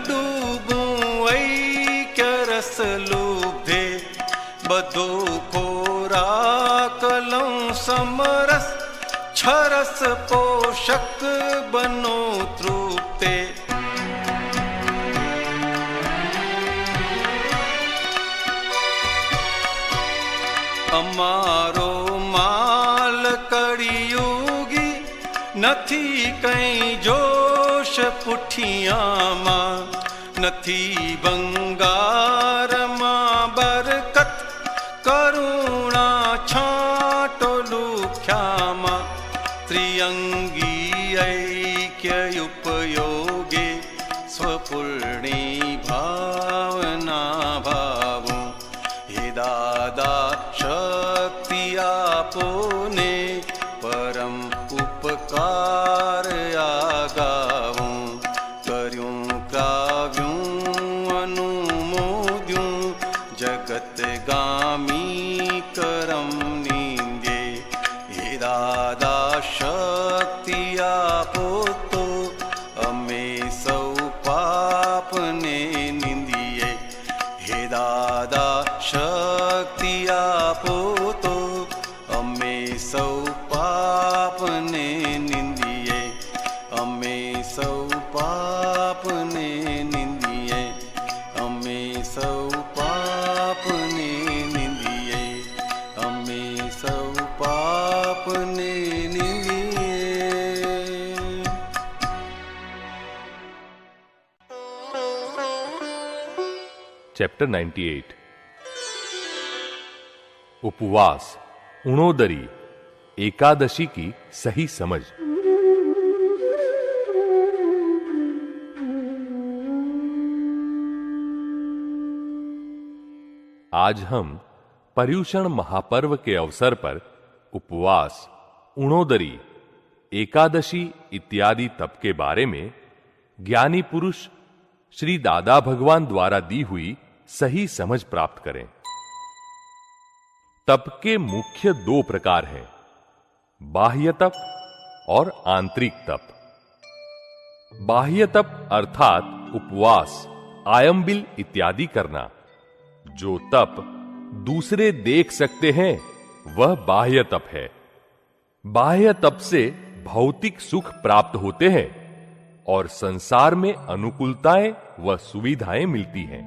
डूबूं ऐक्य रस लुब्धे बधो खोराक लऊं समरस छरस पोषक बनो तृप्ते અમારો માલ કળિયુગી નથી કઈ જોશ પુઠિયામાં નથી બંગારમાં બરકત કરુણા છાંટો લુખ્યામાં ત્રિઅંગી ऐक्य उपयोगे स्वपूर्णी भावना भावो हे दादा शक्ति आपो ने परम उपकार आगावूं कर्यूं काव्यूं अनुमोद्यूं जगत गामी करम नींदे हे दादा शक्ति आपो तो अमे सौ पाप ने निंदिए हे दादा शक्ति आपो तो अमे सौ पाप ने निंदिए अमे सौ पाप ने निंदिए अमे सौ पाप ने निंदिए अमे सौ पाप ने निंदिए। चैप्टर 98 उपवास, उणोदरी, एकादशी की सही समझ। आज हम पर्युषण महापर्व के अवसर पर उपवास, उणोदरी, एकादशी इत्यादि तप के बारे में ज्ञानी पुरुष श्री दादा भगवान द्वारा दी हुई सही समझ प्राप्त करें। तप के मुख्य दो प्रकार हैं, बाह्य तप और आंतरिक तप। बाह्य तप अर्थात उपवास, आयंबिल इत्यादि करना। जो तप दूसरे देख सकते हैं वह बाह्य तप है। बाह्य तप से भौतिक सुख प्राप्त होते हैं और संसार में अनुकूलताएं व सुविधाएं मिलती हैं।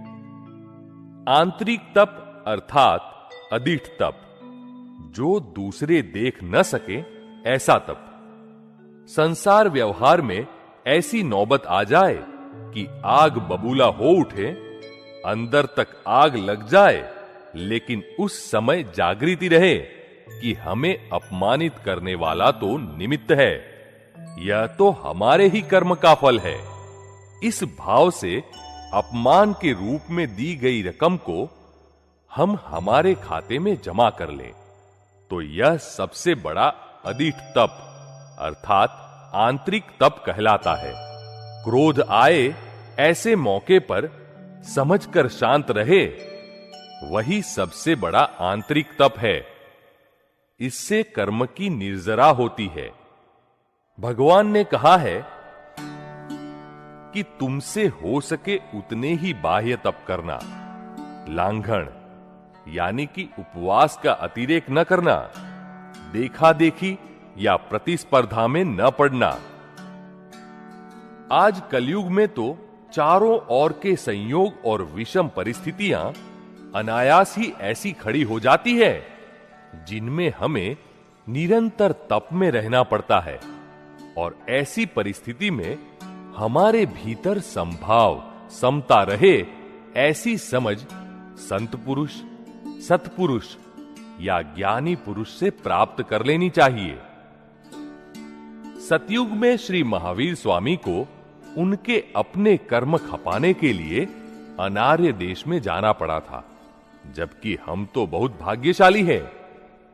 आंतरिक तप अर्थात अदिष्ट तप, जो दूसरे देख न सके ऐसा तप। संसार व्यवहार में ऐसी नौबत आ जाए कि आग बबूला हो उठे, अंदर तक आग लग जाए, लेकिन उस समय जागृति रहे कि हमें अपमानित करने वाला तो निमित्त है, यह तो हमारे ही कर्म का फल है। इस भाव से अपमान के रूप में दी गई रकम को हम हमारे खाते में जमा कर लें तो यह सबसे बड़ा अदिष्ट तप अर्थात आंतरिक तप कहलाता है। क्रोध आए ऐसे मौके पर समझकर शांत रहे, वही सबसे बड़ा आंतरिक तप है। इससे कर्म की निर्जरा होती है। भगवान ने कहा है कि तुमसे हो सके उतने ही बाह्य तप करना, लांघन यानी कि उपवास का अतिरेक न करना, देखा देखी या प्रतिस्पर्धा में न पड़ना। आज कलयुग में तो चारों ओर के संयोग और विषम परिस्थितियां अनायास ही ऐसी खड़ी हो जाती है जिनमें हमें निरंतर तप में रहना पड़ता है, और ऐसी परिस्थिति में हमारे भीतर संभाव समता रहे ऐसी समझ संत पुरुष, सत्पुरुष या ज्ञानी पुरुष से प्राप्त कर लेनी चाहिए। सतयुग में श्री महावीर स्वामी को उनके अपने कर्म खपाने के लिए अनार्य देश में जाना पड़ा था, जबकि हम तो बहुत भाग्यशाली हैं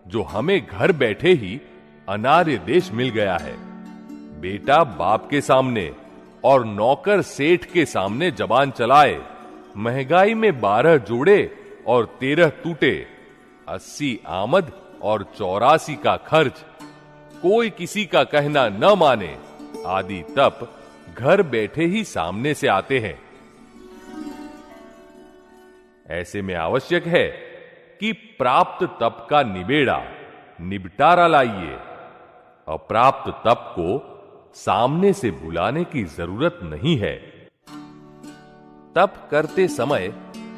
जो हमें घर बैठे ही अनार्य देश मिल गया है। बेटा बाप के सामने और नौकर सेठ के सामने जबान चलाए, महंगाई में 12 जोड़े और 13 टूटे, 80 आमद और 84 का खर्च, कोई किसी का कहना न माने आदि तप घर बैठे ही सामने से आते हैं ऐसे में आवश्यक है कि प्राप्त तप का निबटारा लाइए। अप्राप्त तप को सामने से बुलाने की जरूरत नहीं है। तप करते समय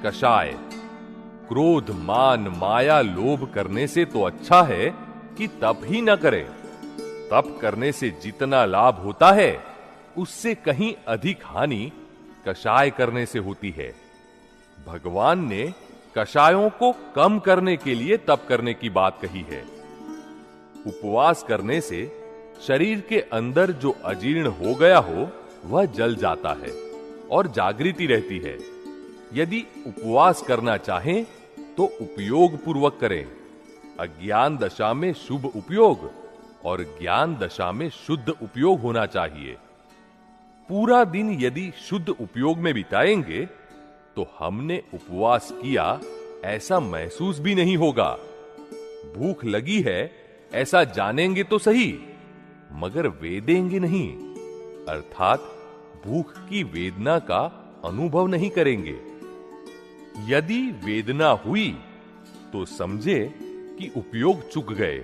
कषाय, क्रोध, मान, माया, लोभ करने से तो अच्छा है कि तप ही न करें। तप करने से जितना लाभ होता है उससे कहीं अधिक हानि कषाय करने से होती है। भगवान ने कषायों को कम करने के लिए तप करने की बात कही है। उपवास करने से शरीर के अंदर जो अजीर्ण हो गया हो वह जल जाता है और जागृति रहती है। यदि उपवास करना चाहें तो उपयोग पूर्वक करें। अज्ञान दशा में शुभ उपयोग और ज्ञान दशा में शुद्ध उपयोग होना चाहिए। पूरा दिन यदि शुद्ध उपयोग में बिताएंगे तो हमने उपवास किया ऐसा महसूस भी नहीं होगा। भूख लगी है ऐसा जानेंगे तो सही, मगर वेदेंगे नहीं, अर्थात भूख की वेदना का अनुभव नहीं करेंगे। यदि वेदना हुई तो समझे कि उपयोग चूक गए,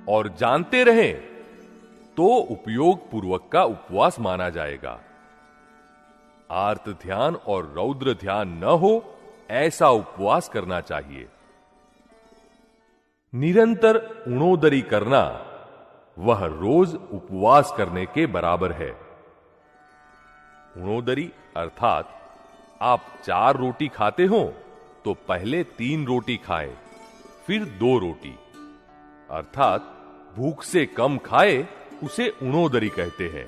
और जानते रहे तो उपयोग पूर्वक का उपवास माना जाएगा। आर्त ध्यान और रौद्र ध्यान न हो ऐसा उपवास करना चाहिए। निरंतर उणोदरी करना वह रोज उपवास करने के बराबर है। उणोदरी अर्थात आप 4 रोटी खाते हो तो पहले 3 रोटी खाएं, फिर 2 रोटी, अर्थात भूख से कम खाए उसे उणोदरी कहते हैं।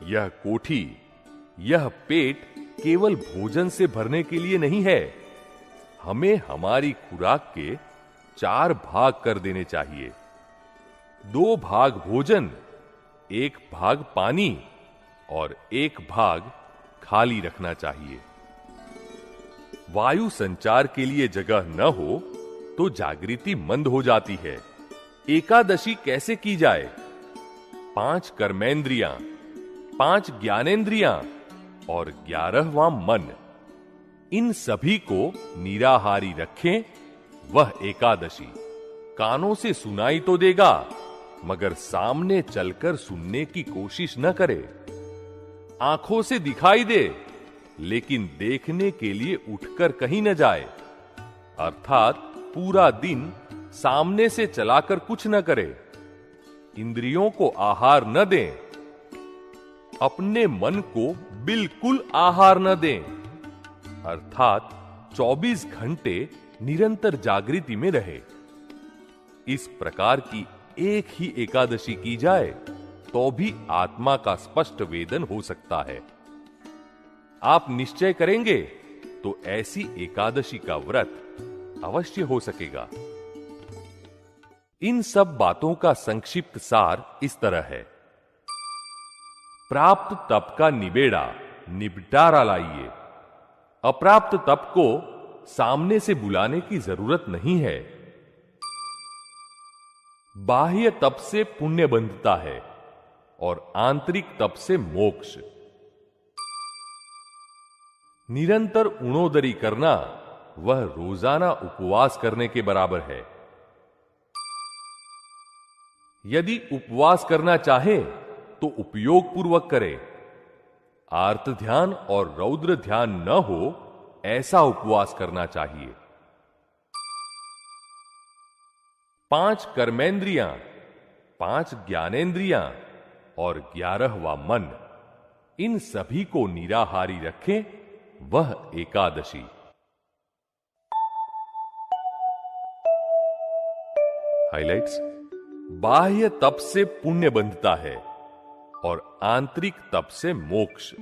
यह कोठी, यह पेट केवल भोजन से भरने के लिए नहीं है। हमें हमारी खुराक के 4 भाग कर देने चाहिए। 2 भाग भोजन, 1 भाग पानी और 1 भाग खाली रखना चाहिए। वायु संचार के लिए जगह न हो तो जागृति मंद हो जाती है। एकादशी कैसे की जाए? 5 कर्मेंद्रियां, 5 ज्ञानेंद्रियां और 11वां मन, इन सभी को निराहारी रखें, वह एकादशी। कानों से सुनाई तो देगा मगर सामने चलकर सुनने की कोशिश न करे। आंखों से दिखाई दे लेकिन देखने के लिए उठकर कहीं न जाए, अर्थात पूरा दिन सामने से चलाकर कुछ न करे। इंद्रियों को आहार न दें, अपने मन को बिल्कुल आहार न दें, अर्थात 24 घंटे निरंतर जागृति में रहे। इस प्रकार की एक ही एकादशी की जाए तो भी आत्मा का स्पष्ट वेदन हो सकता है। आप निश्चय करेंगे तो ऐसी एकादशी का व्रत अवश्य हो सकेगा। इन सब बातों का संक्षिप्त सार इस तरह है। प्राप्त तप का निबटारा लाइए। अप्राप्त तप को सामने से बुलाने की जरूरत नहीं है। बाह्य तप से पुण्य बंधता है और आंतरिक तप से मोक्ष। निरंतर उणोदरी करना वह रोजाना उपवास करने के बराबर है। यदि उपवास करना चाहे तो उपयोग पूर्वक करे। आर्त ध्यान और रौद्र ध्यान न हो ऐसा उपवास करना चाहिए। 5 कर्मेंद्रियां, 5 ज्ञानेंद्रियां और 11वां मन, इन सभी को निराहारी रखें, वह एकादशी। हाइलाइट्स। बाह्य तप से पुण्य बंधता है और आंतरिक तप से मोक्ष।